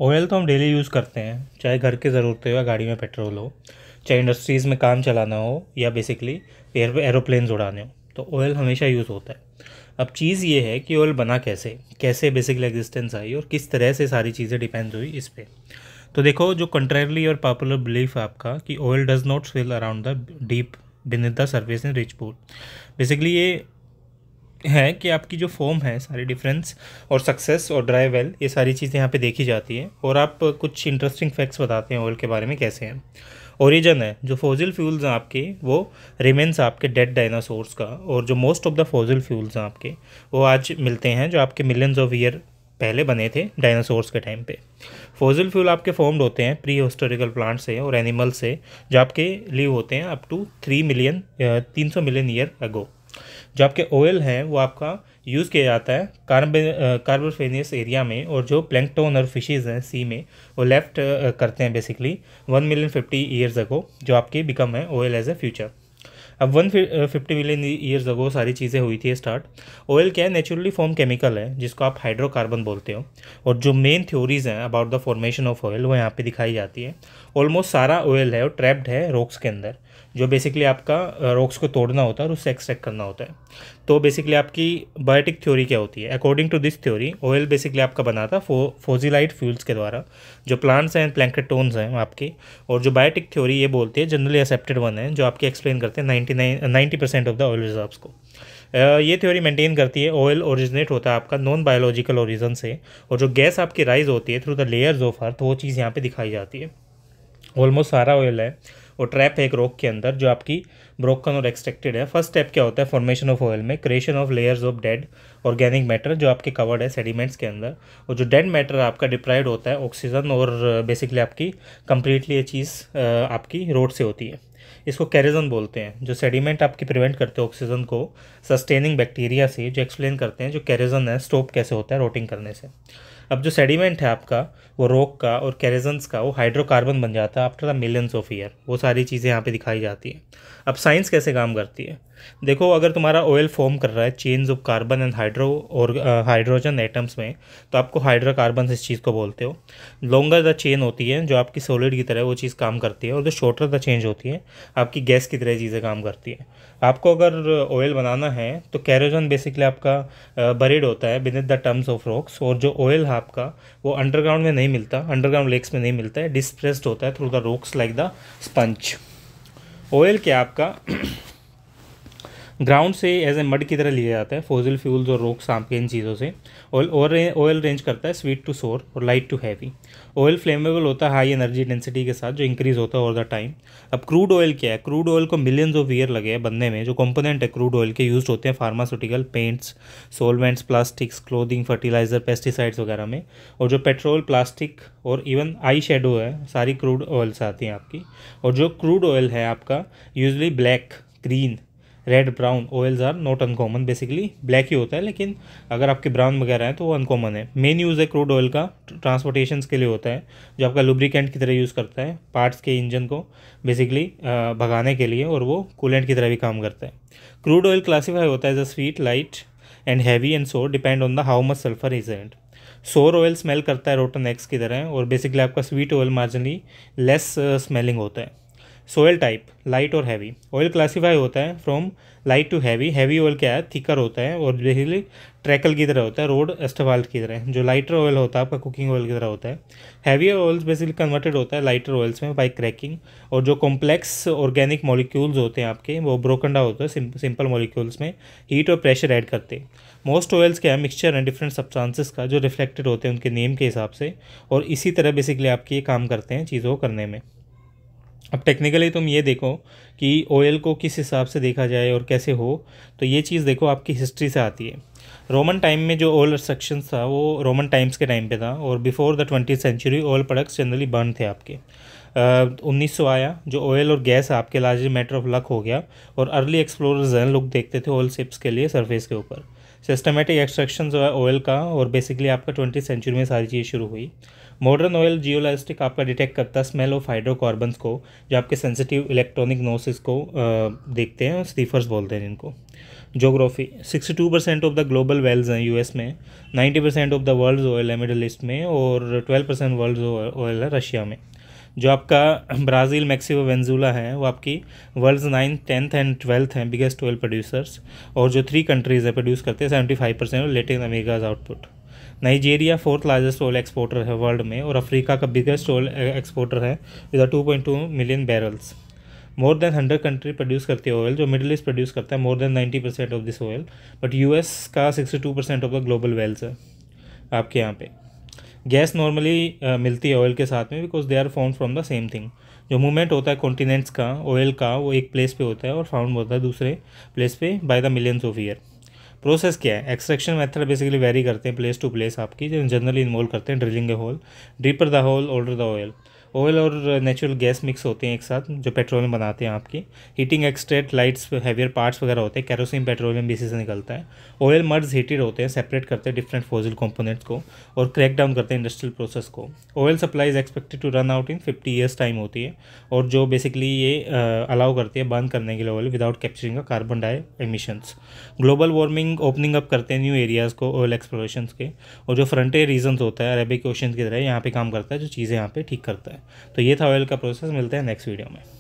Oil तो हम daily use करते हैं, चाहे घर की ज़रूरत हो या गाड़ी में पेट्रोल हो, चाहे इंडस्ट्रीज़ में काम चलाना हो या बेसिकली एरोप्लेन्स उड़ाने हो, तो ऑयल हमेशा यूज़ होता है। अब चीज़ ये है कि ऑयल बना कैसे कैसे बेसिकली एग्जिस्टेंस आई और किस तरह से सारी चीज़ें डिपेंड हुई इस पे। तो देखो, जो कंट्रेरली और पॉपुलर बिलीफ है आपका कि oil does not swirl around the deep beneath the surface in rich pool, basically ये है कि आपकी जो फॉर्म है, सारी डिफरेंस और सक्सेस और ड्राई वेल, ये सारी चीज़ें यहाँ पे देखी जाती है। और आप कुछ इंटरेस्टिंग फैक्ट्स बताते हैं ऑयल के बारे में कैसे हैं। ओरिजिन है जो फॉसिल फ्यूल्स हैं आपके, वो रिमेन्स आपके डेड डायनासोर्स का, और जो most of the fossil fuels हैं आपके वो आज मिलते हैं जो आपके मिलियंस ऑफ ईयर पहले बने थे डायनासोर्स के टाइम पे। फॉसिल फ्यूल आपके फॉर्म्ड होते हैं प्री हिस्टोरिकल प्लांट से और एनिमल से, जो आपके लिव होते हैं up to 300 million year ago. जो आपके ऑयल हैं वो आपका यूज़ किया जाता है कार्बोफेनियस एरिया में, और जो प्लैंकटन और फिशेज़ हैं सी में वो लेफ्ट करते हैं बेसिकली 1,050 ईयर्स अगो, जो आपके बिकम है ऑयल एज ए फ्यूचर। अब 150 मिलियन ईयर्स अगो सारी चीज़ें हुई थी स्टार्ट। ऑयल क्या है, नेचुरली फॉर्म केमिकल है जिसको आप हाइड्रोकार्बन बोलते हो, और जो मेन थ्योरीज हैं about the formation of oil वो यहाँ पे दिखाई जाती है। ऑलमोस्ट सारा ऑयल है वो ट्रैप्ड है रॉक्स के अंदर, जो बेसिकली आपका रॉक्स को तोड़ना होता है और उससे एक्सट्रैक्ट करना होता है। तो बेसिकली आपकी बायोटिक थ्योरी क्या होती है, according to this theory oil basically आपका बना था फोजिलाइट फ्यूल्स के द्वारा, जो प्लांट्स हैं प्लैंकटोन्स हैं आपके। और जो बायोटिक थ्योरी ये बोलती है, जनरली एक्सेप्टेड वन है, जो आपके एक्सप्लेन करते हैं 90% ऑफ द ऑयल रिजर्व्स को। ये थ्योरी मेंटेन करती है ऑयल ओरिजिनेट होता है आपका नॉन बायोलॉजिकल ओरिजिन से, और जो गैस आपकी राइज होती है through the layers of earth, वो चीज़ यहाँ पे दिखाई जाती है। ऑलमोस्ट सारा ऑयल है वो ट्रैप है एक रॉक के अंदर, जो आपकी ब्रोकन और एक्सट्रैक्टेड है। फर्स्ट स्टेप क्या होता है फॉर्मेशन ऑफ ऑयल में, creation of layers of dead organic matter, जो आपके कवर्ड है सेडिमेंट्स के अंदर। और जो डेड मैटर आपका डिप्राइव्ड होता है ऑक्सीजन, और बेसिकली आपकी कंप्लीटली ये चीज़ आपकी रोड से होती है। इसको कैरिजन बोलते हैं, जो सेडिमेंट आपकी प्रिवेंट करते हैं ऑक्सीजन को सस्टेनिंग बैक्टीरिया से, जो एक्सप्लेन करते हैं जो कैरिजन है स्टॉप कैसे होता है रोटिंग करने से। अब जो सेडिमेंट है आपका वो रॉक का और कैरिजन्स का, वो हाइड्रोकार्बन बन जाता है after the millions of year. वो सारी चीज़ें यहाँ पे दिखाई जाती हैं। अब साइंस कैसे काम करती है, देखो, अगर तुम्हारा ऑयल फॉर्म कर रहा है chains of carbon and hydrogen atoms में, तो आपको हाइड्रोकार्बन इस चीज़ को बोलते हो। लॉन्गर द चेन होती है जो आपकी सॉलिड की तरह वो चीज़ काम करती है, और जो शॉर्टर द चेंज होती है आपकी गैस की तरह चीज़ें काम करती है। आपको अगर ऑयल बनाना है तो कैरोजन बेसिकली आपका बरीड होता है beneath the terms of rocks, और जो ऑयल है आपका वो अंडरग्राउंड में नहीं मिलता, अंडरग्राउंड लेक्स में नहीं मिलता है, डिस्प्रेस्ड होता है through the rocks like the sponge. Oil क्या आपका ग्राउंड से एज ए मड की तरह लिया जाता है, फॉसिल फ्यूल्स और रॉक्स आपके इन चीज़ों से। ऑयल रेंज करता है स्वीट टू सोर और light to heavy. Oil flammable होता है हाई एनर्जी डेंसिटी के साथ, जो इंक्रीज होता है ओवर द टाइम। अब क्रूड ऑयल क्या है, क्रूड ऑयल को मिलियंस ऑफ ईयर लगे हैं बनने में। जो कंपोनेंट है क्रूड ऑयल के यूज होते हैं pharmaceutical, paints, solvents, plastics, clothing, fertilizer, pesticides वगैरह में। और जो पेट्रोल, प्लास्टिक और इवन आई शेडो है, सारी क्रूड ऑयल से आती हैं आपकी। और जो क्रूड ऑयल है आपका usually black, green, red, brown oils are not uncommon, basically black ही होता है, लेकिन अगर आपके ब्राउन वगैरह हैं तो वो अनकॉमन है। मेन यूज़ है क्रूड ऑयल का ट्रांसपोर्टेशन के लिए होता है, जो आपका लुब्रिकेंट की तरह यूज़ करता है पार्ट्स के इंजन को बेसिकली भगाने के लिए, और वो कूलेंट की तरह भी काम करता है। क्रूड ऑयल क्लासीफाई होता है as a sweet, light and heavy and sour, depend on the how much sulphur is and. Sour oil smell करता है रोटन एग्स की तरह, और बेसिकली आपका sweet oil marginally less smelling होता है। सोयल टाइप लाइट और हैवी ऑयल क्लासीफाई होता है from light to heavy. Heavy oil क्या है, थिकर होता है और बेसिकली ट्रैकल की तरह होता है, रोड एस्टवाल्ट की तरह। जो लाइटर ऑयल होता है आपका कुकिंग ऑयल की तरह होता है। हैवी ऑयल्स बेसिकली कन्वर्टेड होता है लाइटर ऑयल्स में बाय क्रैकिंग, और जो कॉम्प्लेक्स ऑर्गेनिक मॉलिक्यूल्स होते हैं आपके वो ब्रोकन डाउन होते हैं सिंपल मॉलिक्यूल्स में, हीट और प्रेशर ऐड करते हैं। मोस्ट ऑयल्स क्या है, मिक्सचर एंड डिफरेंट सब्सटेंसेस का, जो रिफ्लेक्टेड होते हैं उनके नेम के हिसाब से, और इसी तरह बेसिकली आपके ये काम करते हैं चीज़ों को करने में। अब टेक्निकली तुम ये देखो कि ऑयल को किस हिसाब से देखा जाए और कैसे हो, तो ये चीज़ देखो आपकी हिस्ट्री से आती है। रोमन टाइम में जो ऑयल रिस्ट्रिक्शंस था वो रोमन टाइम्स के टाइम पे था, और before the 20th century oil products generally burn थे आपके। 1900 आया, जो ऑयल और गैस आपके लार्जली मैटर ऑफ लक हो गया, और अर्ली एक्सप्लोरर्स हैं लोग देखते थे ऑयल शिप्स के लिए सरफेस के ऊपर। सिस्टमेटिक एक्सट्रैक्शन जो है ऑयल का, और बेसिकली आपका 20th सेंचुरी में सारी चीज़ शुरू हुई। मॉडर्न ऑयल जियोलॉजिस्टिक आपका डिटेक्ट करता है स्मेल ऑफ हाइड्रोकार्बन्स को, जो आपके सेंसिटिव इलेक्ट्रॉनिक नोसिस को देखते हैं, स्नीफर्स बोलते हैं जिनको। Geography, 62% of the global wells हैं यूएस में, 90% ऑफ द वर्ल्ड ऑयल है मिडल ईस्ट में, और 12% वर्ल्ड ऑयल है रशिया में। जो आपका ब्राज़ील, मैक्सिको, वेनेजुला है वो आपकी world's 9th, 10th and 12th हैं बिगेस्ट ऑयल प्रोड्यूसर्स, और जो 3 कंट्रीज़ है प्रोड्यूस करते हैं 75% of Latin America's output. Nigeria 4th largest oil exporter है वर्ल्ड में, और अफ्रीका का बिगेस्ट ऑयल एक्सपोर्टर है with 2.2 million barrels. More than 100 country produce करती है ऑयल, जो मिडिल ईस्ट प्रोड्यूस करता है more than 90% of this oil, but US का 62% ऑफ द ग्लोबल वेल्स है आपके यहाँ पे। गैस नॉर्मली मिलती है ऑयल के साथ में, because they are found from the same thing. जो मूवमेंट होता है कॉन्टिनेंट्स का ऑयल का, वो एक प्लेस पे होता है और फाउंड होता है दूसरे प्लेस पे by the millions of year. Process क्या है? एक्सट्रैक्शन मेथड बेसिकली वेरी करते हैं प्लेस टू प्लेस आपकी, जो जनरली इन्वॉल्व करते हैं drilling a hole, deeper the hole, older the oil. Oil और नेचुरल गैस मिक्स होते हैं एक साथ, जो पेट्रोलियम बनाते हैं आपकी। Heating extract lights, heavier parts वगैरह होते हैं, कैरोसिन पेट्रोलियम भी इसी से निकलता है। ऑयल मर्ज हीटेड होते हैं, सेपरेट करते हैं डिफरेंट फॉसिल कंपोनेंट्स को, और क्रैक डाउन करते हैं इंडस्ट्रियल प्रोसेस को। Oil supply is expected to run out in 50 years time होती है, और जो बेसिकली ये अलाउ करती है बर्न करने के लिए ऑयल विदाउट कैप्चरिंग का कार्बन डाई emissions. Global warming opening up करते हैं न्यू एरियाज़ को ऑयल एक्सप्लोरेशन के, और जो फ्रंटियर रीजन्स होता है अरेबिक ओशन की तरह यहाँ पे काम करता है, जो चीज़ें यहाँ पे ठीक करता है। तो ये था ऑयल का प्रोसेस। मिलता है नेक्स्ट वीडियो में।